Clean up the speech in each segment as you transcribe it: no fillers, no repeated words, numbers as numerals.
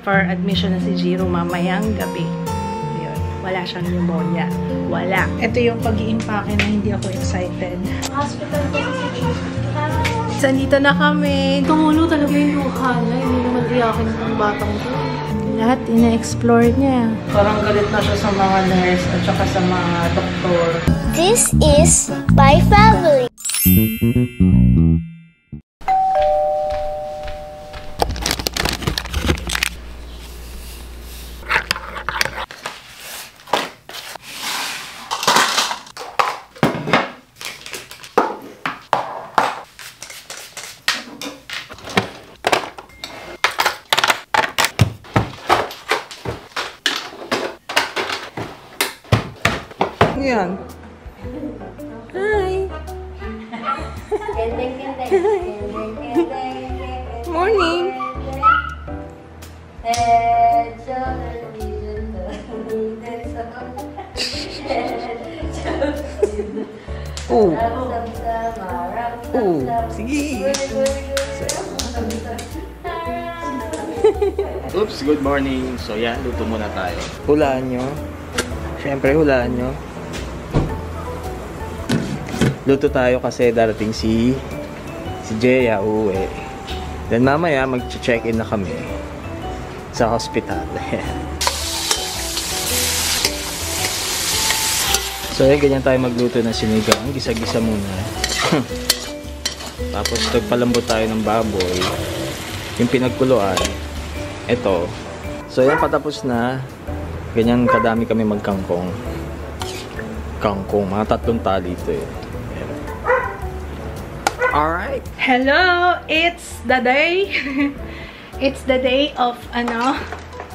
for admission na si Jiro mamayang gabi. Yun. Wala siyang pneumonia. Wala. Ito yung pag-iimpake na hindi ako excited. Hospital ko si Jiro. Sandito na kami. Tumulo talaga yung luha na. Hindi naman iyakin ng batang ko. Lahat ina-explore niya. Parang galit na siya sa mga nurse at saka sa mga doktor. This is my family. Yan. Hi. Morning. Oh. Oh, sige. Oops, good morning. So yan, luto muna tayo. Hulaan nyo. Siyempre, hulaan nyo. Luto tayo kasi darating si Jeya uuwi. Then mamaya mag-check-in na kami sa hospital. So yan, ganyan tayo magluto ng sinigang. Gisa-gisa muna. Tapos nagpalambot tayo ng baboy. Yung pinagkuluan. Ito. So yan, patapos na. Ganyan kadami kami magkangkong. Kangkong. Mga 3 tali ito eh. Alright. Hello! It's the day. It's the day of,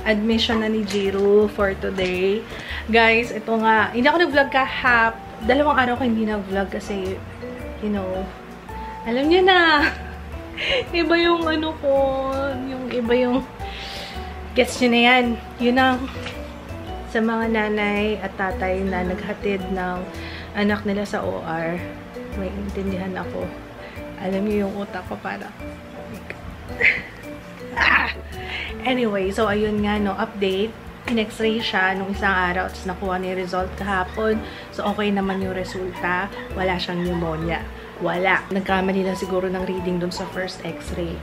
admission na ni Jiro for today. Guys, ito nga. Hindi ako nag-vlog kahap. 2 araw ko hindi nag-vlog kasi, you know, alam niyo na. Iba yung ko. Yung iba yung gets nyo na yan. Yun ang sa mga nanay at tatay na naghatid ng anak nila sa OR. May intindihan ako. Alam niyo yung utak ko para. Anyway, so ayun nga, no, update. In-x-ray siya nung isang araw, tapos nakuha niya yung result kahapon. So, okay naman yung resulta. Wala siyang pneumonia. Wala. Nagkamali lang siguro ng reading dun sa first x-ray.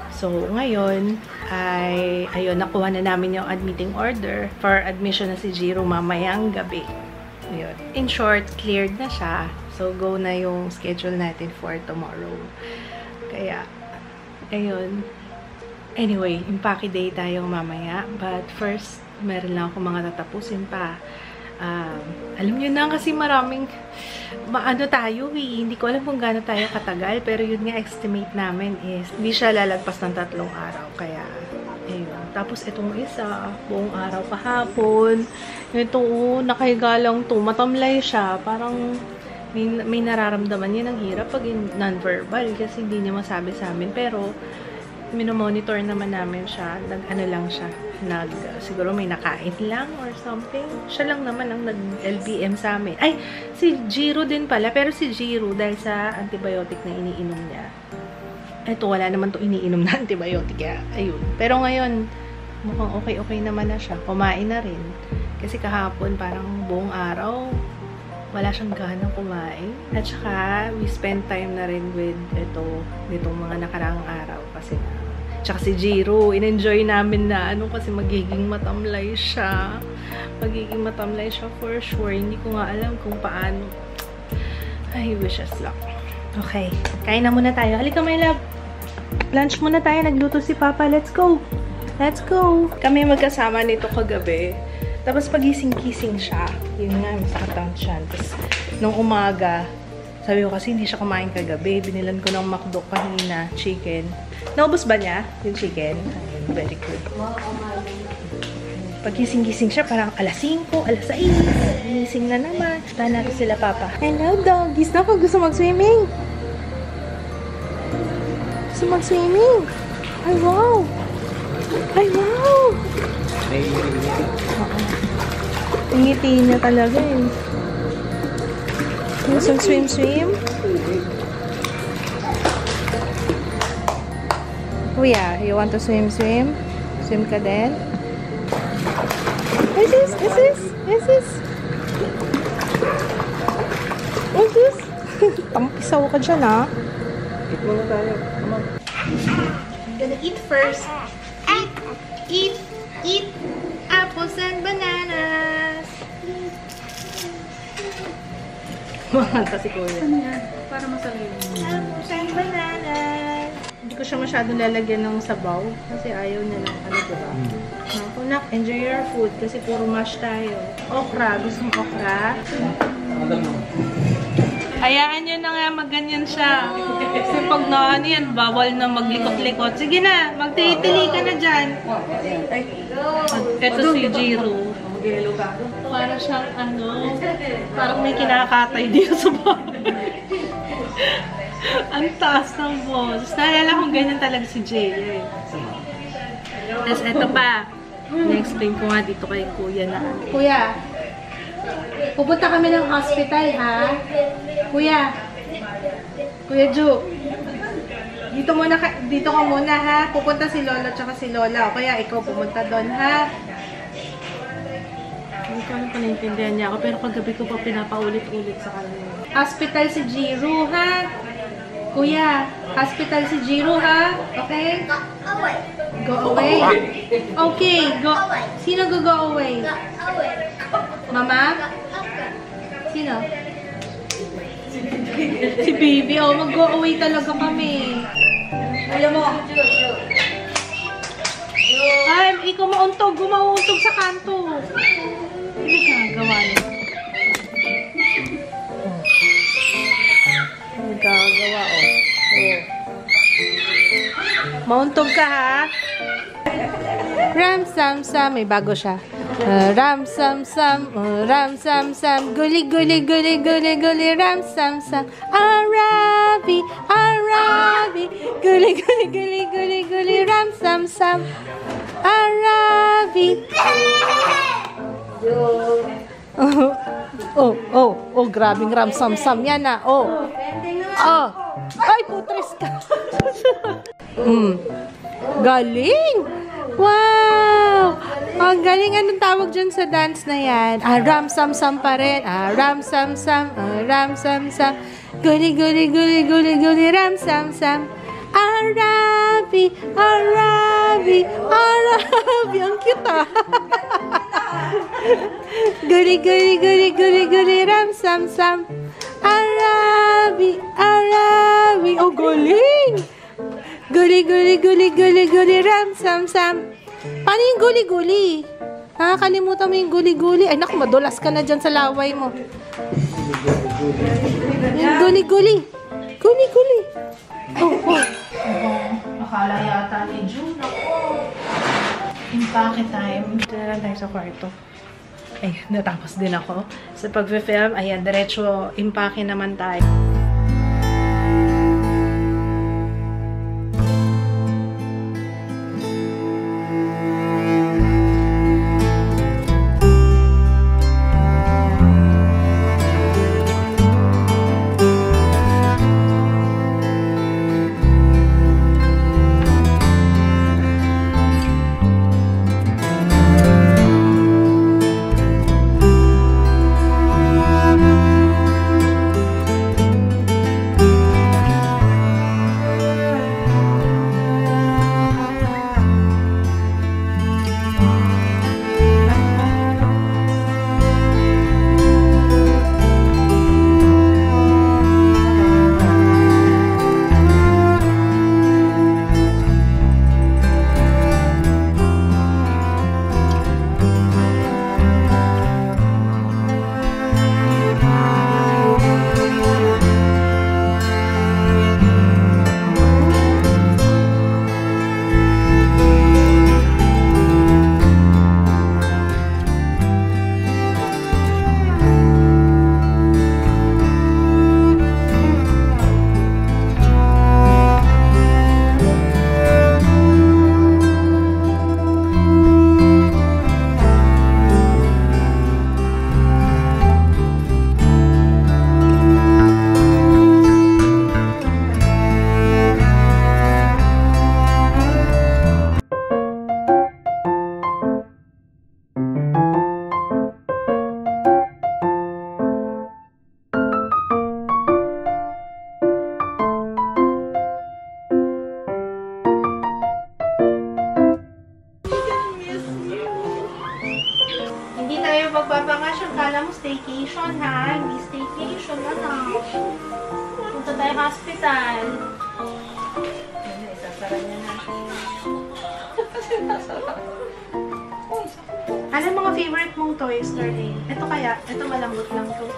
So, ngayon, ayun, nakuha na namin yung admitting order for admission na si Jiro mamayang gabi. Ayun. In short, cleared na siya. So, go na yung schedule natin for tomorrow. Kaya, ayun. Anyway, impake day tayo mamaya. But first, meron lang ako mga tatapusin pa. Alam nyo na kasi maraming tayo eh. Hindi ko alam kung gaano tayo katagal. Pero yun nga, estimate namin is hindi siya lalagpas ng 3 araw. Kaya, ayun. Tapos itong isa, buong araw kahapon. Ito, nakahiga lang to. Matamlay siya. Parang may nararamdaman niya ng hirap pag non-verbal. Kasi hindi niya masabi sa amin. Pero, minomonitor naman namin siya. Lang siya. Siguro may nakain lang or something. Siya lang naman ang nag-LBM sa amin. Ay, si Jiro din pala. Pero si Jiro, dahil sa antibiotic na iniinom niya, eto, wala naman to iniinom na antibiotic. Kaya, ayun. Pero ngayon, mukhang okay naman na siya. Kumain na rin. Kasi kahapon, parang buong araw, wala siyang ganang kumain. At saka, we spend time na rin with nitong mga nakaraang araw. Kasi tsaka si Jiro, in-enjoy namin na kasi magiging matamlay siya. Magiging matamlay siya for sure. Hindi ko nga alam kung paano. Ay, wishes luck. Okay, kain na muna tayo. Halika, my love. Lunch muna tayo. Nagluto si Papa. Let's go. Let's go. Kami magkasama nito kagabi. Tapos pagising-kising siya. Yun nga, masakatang siya. Tapos, nung umaga, sabi ko kasi hindi siya kumain kagabi. Binilan ko ng McDo kanina, chicken. Naubos ba niya yung chicken? Ayun, very good. Pagising-gising siya, parang alas 5, alas 6. Gising na naman. Tahan natin sila, Papa. Hello, doggies. Naku, gusto mag-swimming. Gusto mag-swimming. Ay, wow. Ay, wow. Ang ngiti niya talaga eh. Gusto swim? Kuya, you want to swim? Swim ka din? Is this? What's this? Tampisaw ka dyan, ha? Eat muna tayo. Come on. I'm gonna eat first. Eat apples and bananas. Mahanta si Kuya. Ano yan? Para masarili. Apples and bananas. Hindi ko siya masyadong lalagyan ng sabaw kasi ayaw niya ng ano, diba? Nak, enjoy your food kasi puro mash tayo. Okra. Gusto mo okra? Hayaan nyo na nga magganyan siya. Kasi pag na ano yan, bawal na maglikot-likot. Sige na, magtitili ka na dyan. Ito si Jiro. Para siyang ano, parang may kinakatay dito sa bahay. Ang taas ng boss. Naalala kong ganyan talaga si Jay. Eh. Tapos ito pa. Na-explain ko nga dito kay Kuya na. Kuya, pupunta kami ng hospital, ha? Kuya Ju, dito ka muna, ha? Pupunta si Lolo tsaka si Lola. O kaya ikaw pumunta doon, ha? Hindi ko alam kung naintindihan niya ako, pero kagabi ko pa pinapaulit-ulit sa kanya. Hospital si Jiro, ha? Kuya, hospital si Jiro, ha? Okay? Go away. Okay, go. Sino go away? Mama? Sino? Si Baby. Oh, mag-go away talaga kami. Alam mo. Ay, ikaw mauntog. Gumauntog sa kanto. Ano gagawa niya? Ano gagawa, oh. Mauntog ka, ha? Ram sam sam, may bago siya. Ram sam sam, guli guli guli guli guli, ram sam sam. Arabi, guli guli guli guli guli, ram sam sam. Arabi. Oh, grabing ram sam sam yan, ah. Ay, putres ka. Galing! Wow! Ang galing. Anong tawag dyan sa dance na yan? Ram-sam-sam pa rin. Ram-sam-sam. Ram-sam-sam. Guli-guli-guli-guli-guli. Ram-sam-sam. Arabi! Ang cute, ah! Guli-guli-guli-guli-guli. Ram-sam-sam. Arabi! Oh, galing! Guli-guli-guli-guli-guli, ram-sam-sam. Paano yung guli-guli? Nakakalimutan mo yung guli-guli. Ay, naku, madulas ka na dyan sa laway mo. Yung guli-guli. Guli-guli. Oh. Akala yata ni June. Impake time. Dito na lang tayo sa kwarto. Ay, natapos din ako. Sa pag-film, ayan, diretso impake naman tayo. magbabakasyon. Kala mo staycation, ha? Hindi staycation, ano? Punta tayo hospital. Isasara niya na. Ano mga favorite mong toys, Darlene? Ito kaya? Ito malambot lang to.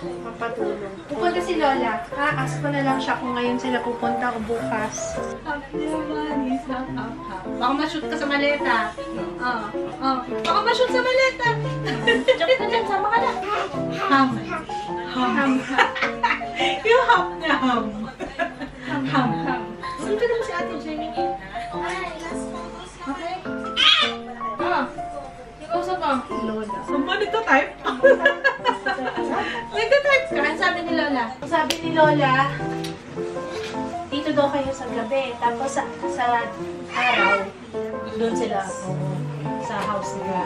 Mapatulong. Pupunta si Lola. Ask ko na lang siya kung ngayon sila pupunta o bukas. Baka ma-shoot ka sa maleta. Baka ma-shoot sa maleta. Joke ka dyan, sama ka na. Ham. Yung ham na ham. Ham. Saan ka naman si Ate Jenny? Okay. Ikaw sa ka? Lola. Saan ba nito type? Nagka-type ka? Ano sabi ni Lola? Sabi ni Lola, dito daw kayo sa gabi. Tapos sa araw, doon sila sa house nila.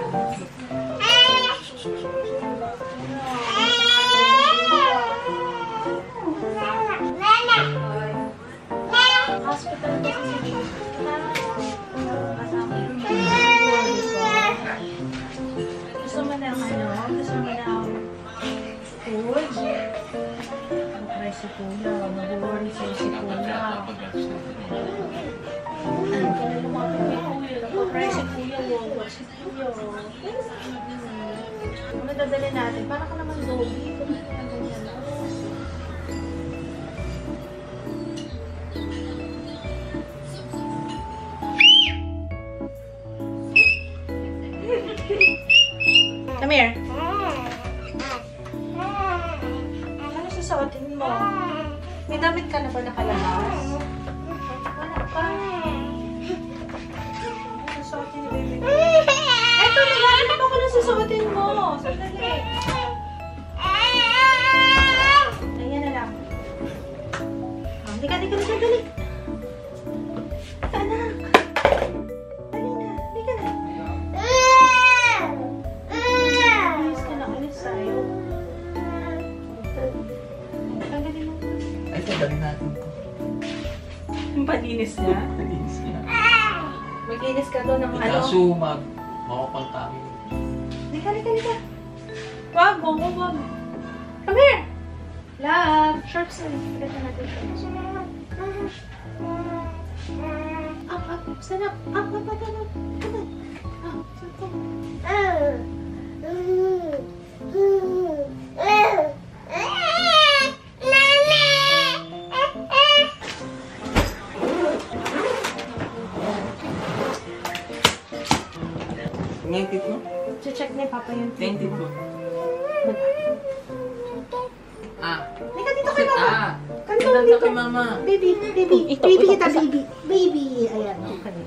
Hospital ko kasi gusto mo na gusto mo na food? Mag-try si Kuya. Mag-worry sa'yo si Kuya. Ano ka na lumapit kay Kuya? Mag-try si Kuya. Mag-worry si Kuya. Ano dadali natin? Para ka naman doggy. Come here. Ano susuotin mo? May damit ka na ba nakalabas? Wala pa. Ano susuotin ni baby? Eto, naghanap ako na susuotin mo. Sandali. Ayan na lang. Halika, sandali. Anak. Dali na. Halika na. Alis ka na. Alis tayo. Tanggalin mo. Ay, tanggalin natin ito. Yung palinis niya? Palinis niya. Mag-inis ka doon ng ano? Kaso, makapal tayo. Halika. Wag. Come here. Love. Shorts na. Pagkata natin shorts. Up. Stand up. Up. Come on. Stand up. Tingnan mo? Check ni Papa yung Tingnan mo. Halika dito kay Mama. Kanto dito kay Mama. Baby. Baby kita, baby. Baby. Ayan. Okay.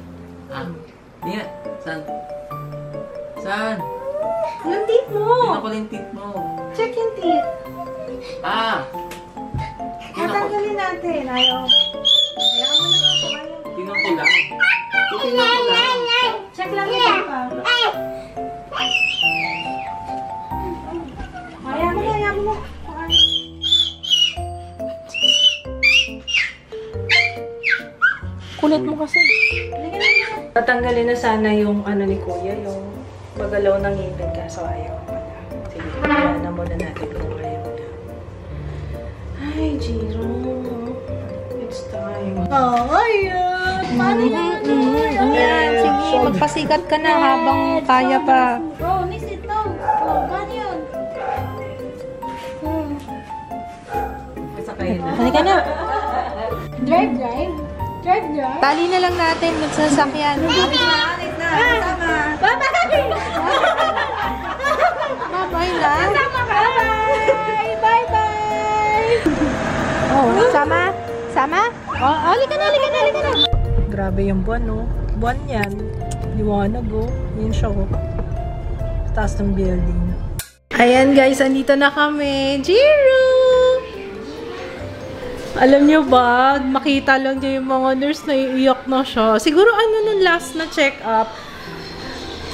Tingnan. Saan? Yung teeth mo. Tingnan ko lang yung teeth mo. Check yung teeth. Tatanggalin natin. Ayaw. Ayaw mo na nga po. Tingnan ko lang. Check lang ni Papa. Ayaw mo. Kulit mo kasi. Tatanggalin na sana yung ano ni Kuya, yung magalaw ng ngipin kaso ayaw pala. Sige, kaya na muna natin kung ayaw na. Ay, Jiro. It's time. Ayan! Paano yan? Ayan, sige, magpasikat ka na habang kaya pa. Bro, sit down. Paano yun? Pasakay na. Halika na. Drive. Tali na lang natin dun sa sasakyan. Alit na. Tama. Bye-bye lang. Tama ka. Bye. Oh, sama? Oh, halika na. Grabe yung buwan, no? Buwan yan. Liwanag, oh. Yun siya, oh. Taas ng building. Ayan, guys. Andito na kami. Jiro! Alam niyo ba, makita lang niya yung mga nurse na iiyak na siya. Siguro nung last na check-up,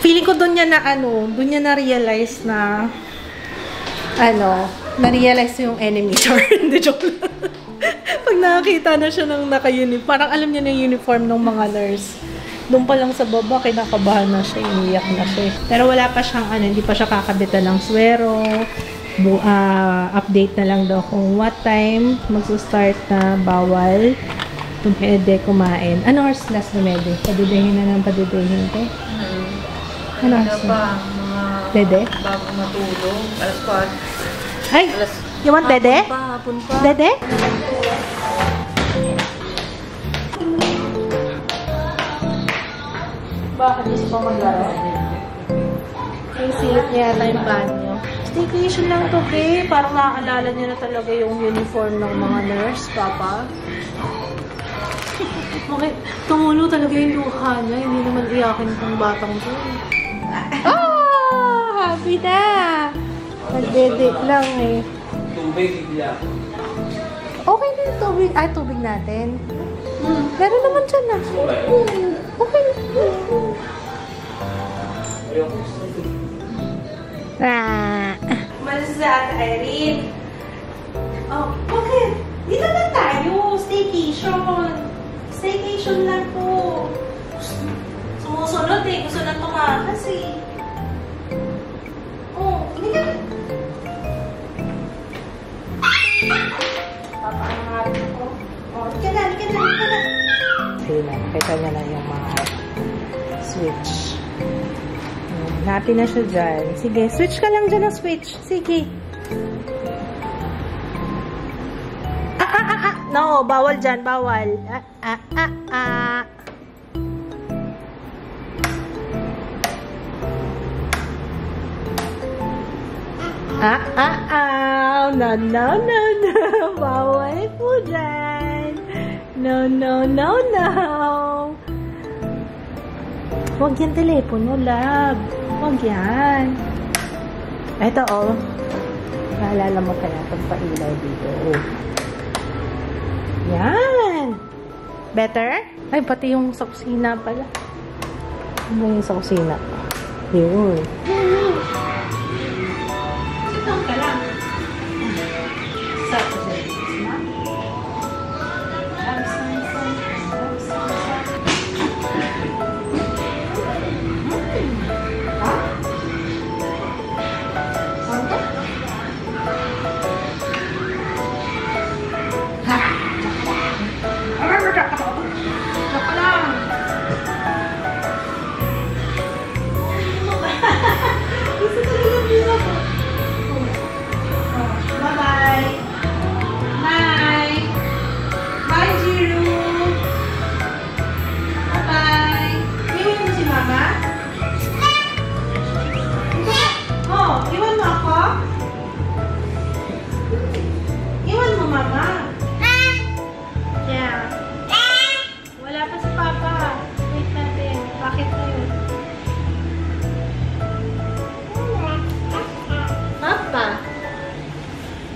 feeling ko doon niya na-realize na, na-realize yung enemy. Hindi, joke lang. Pag nakakita na siya ng naka-uniform, parang alam niya na yung uniform ng mga nurse. Doon pa lang sa baba, kinakabahan na siya, iniyak na siya. Pero wala pa siyang hindi pa siya kakabitan ng swero. Update na lang daw kung what time magso-start na bawal pwede kumain. Ano oras last na Mede? Padidehin na ng padidehin ko? Ano oras na? Dede? Bago matulog. Alas 4. Ay! You want Dede? Hapon pa. Dede? Bakit gusto pa maglaro? Yung silip niya yata yung banyo. Staycation lang to, Kay. Parang naaalala niya na talaga yung uniform ng mga nurse, Papa. Okay, tumulo talaga yung luha niya. Hindi naman iyakin itong batang to. Oh! Happy na! Nagdedate lang eh. Tubig, bigla. Okay na yung tubig. Ay, tubig natin. Meron naman dyan na. Okay na. Malis na Ate Irene. Oh, bakit? Dito na tayo. Staycation. Staycation lang po. Sumusunod eh. Gusto na tumakas eh. Oh, hindi ka. Papaangarin ko. Oh, hindi ka na, hindi ka na, hindi ka na. Sige na, nakita niya na yung mga switch. Happy na siya dyan. Sige, switch ka lang dyan ng switch. Sige. No, bawal dyan, bawal. No, no, no, no. Bawal po dyan. No, no, no, no. Huwag yan telepono, love. Huwag yan. Ito, oh. Naalala mo kaya itong pailaw dito. Oh. Yan. Better? Ay, pati yung sa kusina pala. Ano yung sa kusina? Yun. Sitong ka lang. Sa kusina.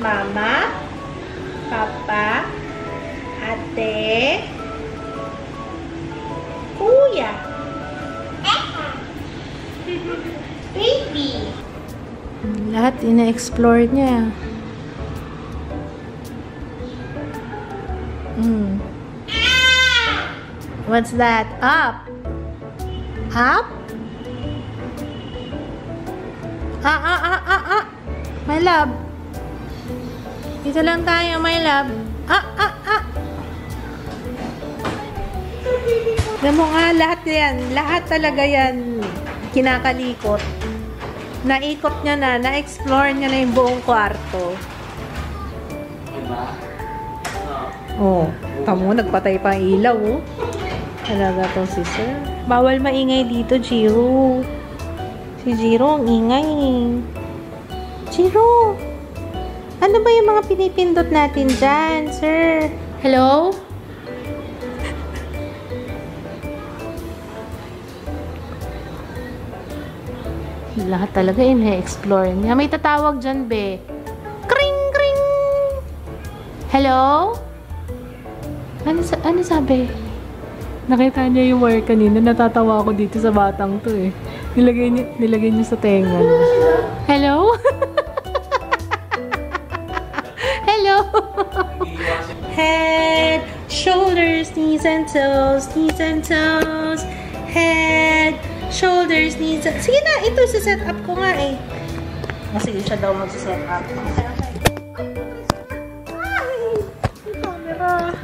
Mama, Papa, Ate, Kuya, Baby. Lahat ina-explore niya. What's that? Up. Up? My love. Dito lang tayo, my love. Alam mo nga, lahat yan. Lahat talaga yan. Kinakalikot. Naikot niya na. Na-explore niya na yung buong kwarto. Oh, tamo, nagpatay pa ang ilaw, oh. Talaga to si Sir. Bawal maingay dito, Jiro. Si Jiro ang ingay. Jiro! Ano ba yung mga pinipindot natin dyan, sir? Hello? Lahat talaga ina-explore niya. May tatawag dyan, be. Kring, kring! Hello? Ano sabi? Nakita niya yung wire kanina. Natatawa ako dito sa batang to eh. Nilagay niya sa tenga niya. Hello? Hello? Head, shoulders, knees and toes, there's needs. Sige na, ito sa set up ko nga eh. Sige siya daw mag-set up. Ay! Camera.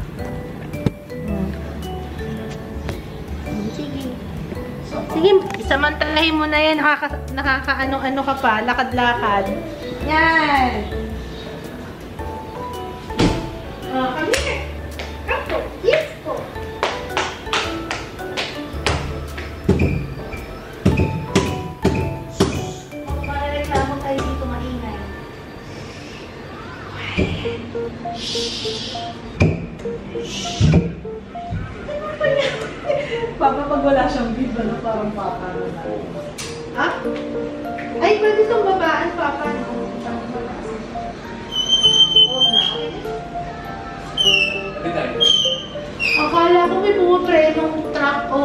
Sige. Sige, samantalahin mo na yan. Nakaka-ano-ano ka pa. Lakad-lakad. Yan. Come here. Come po. Yes po. Para reklamo tayo dito maingay. Papa, pag wala siyang beef, ano, parang papa na. Ha? Ay, pwede itong babaan, papa. Akala ko may pumaprenong truck o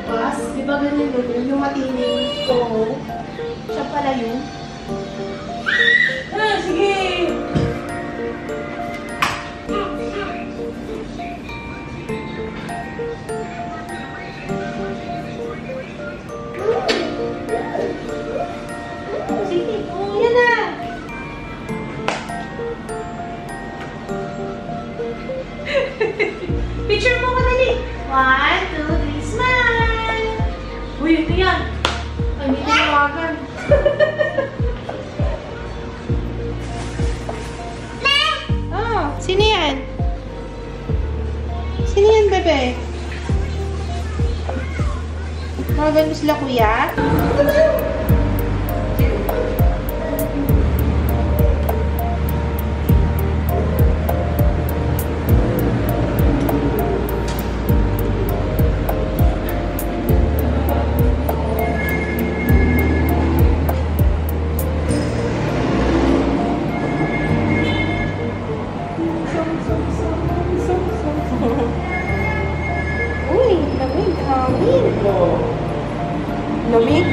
bus. Di ba ganun yun? Yung matining ko. Siya pala yun. Ah, sige! Sige, yan na! Picture mo ka dali! 1, 2, 3, smile! Uy, ito yan! Ay, hindi tinawagan. Oh, sino yan? Sino yan, bebe? Mga ganun sila, kuya? Uy, lamig, hangin. Lamig?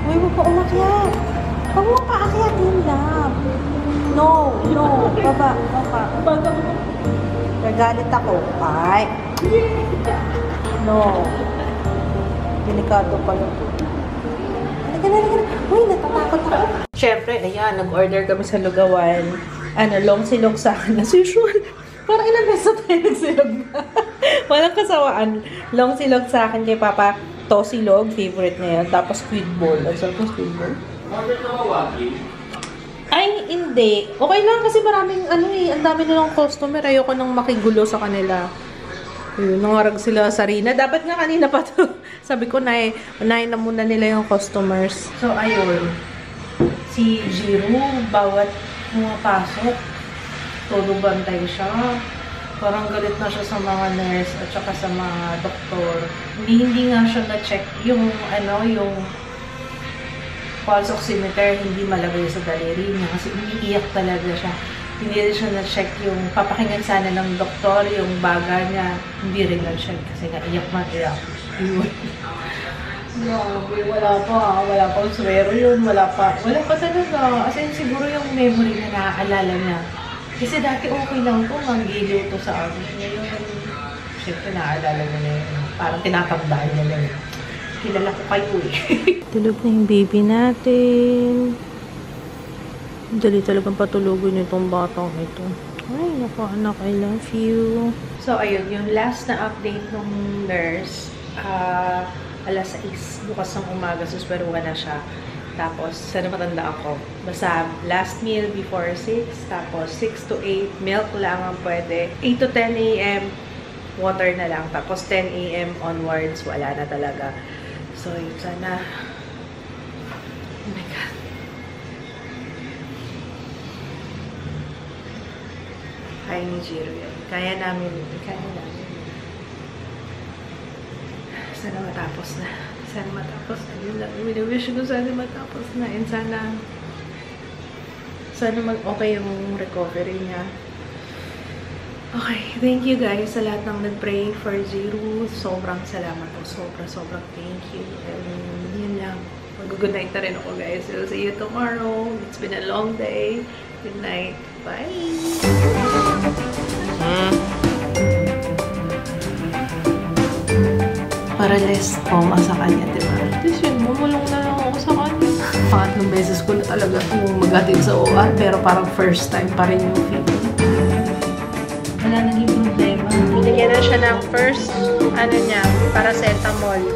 Uy, huwag ka umakyat. Huwag mo paakyatin lang. No, baba. Nagalit ako. Ay. No. Delikado pala. Halika na. Uy, natatakot ako. Siyempre, ayan, nag-order kami sa Lugawan. Long silog sa akin. As usual. Parang ilang beses tayo nagsilog na. Walang kasawaan. Long silog sa akin kay Papa. Tosilog, favorite na yan. Tapos squid ball. Ang sarap ng squid ball. Order na mawagi. Ay, hindi. Okay lang kasi maraming, ang dami nilang customer. Ayoko nang makigulo sa kanila. Ayun, nangarag sila sa Rina. Dapat nga kanina pa to. Sabi ko na unahin na muna nila yung customers. So, ayun. Si Jiro, bawat pumapasok, todo bantay siya. Parang galit na siya sa mga nurse at saka sa mga doktor. Hindi nga siya na-check yung, yung pulse oximeter, hindi malagay sa daliri niya kasi umiiyak talaga siya. Hindi rin siya na-check yung papakinggan sana ng doktor, yung baga niya. Hindi rin na-check kasi iyak na iyak. Grabe, wala pa swero yun, wala pa talaga. As in, siguro yung memory na naaalala niya. Kasi dati okay lang to, mag-giliw to sa akin. Ngayon, syempre naaalala niya na yun. Parang tinatandaan niya na yun. Kilala ko kayo eh. Tulog na yung baby natin. Dali talagang patulogin itong batang ito. Ay, naku anak, I love you. So, ayun, yung last na update ng nurse, alas 6, bukas ng umaga, pero wala siya. Tapos, sana matanda ako. Basta, last meal before 6, tapos 6 to 8, milk lang ang pwede. 8 to 10 a.m., water na lang. Tapos, 10 a.m. onwards, wala na talaga. So, yun, sana. Oh my God. Kaya ni Jiro yan. Kaya namin. Sana matapos na. Sana matapos na. Yun lang. Wini-wish ko sana matapos na. And sana mag-okay yung recovery niya. Okay. Thank you guys sa lahat ng nag-pray for Jiro. Sobrang salamat po. Sobrang thank you. And yun lang. Mag-good night na rin ako, guys. We'll see you tomorrow. It's been a long day. Good night. Bye! Para less trauma sa kanya, diba? Tapos yun, bumulong na lang ako sa kanya. Pangatlong beses ko na talaga mag-atid sa OR, pero parang first time pa rin yung feeling. Wala naging problema. Binigyan na siya ng first, paracetamol.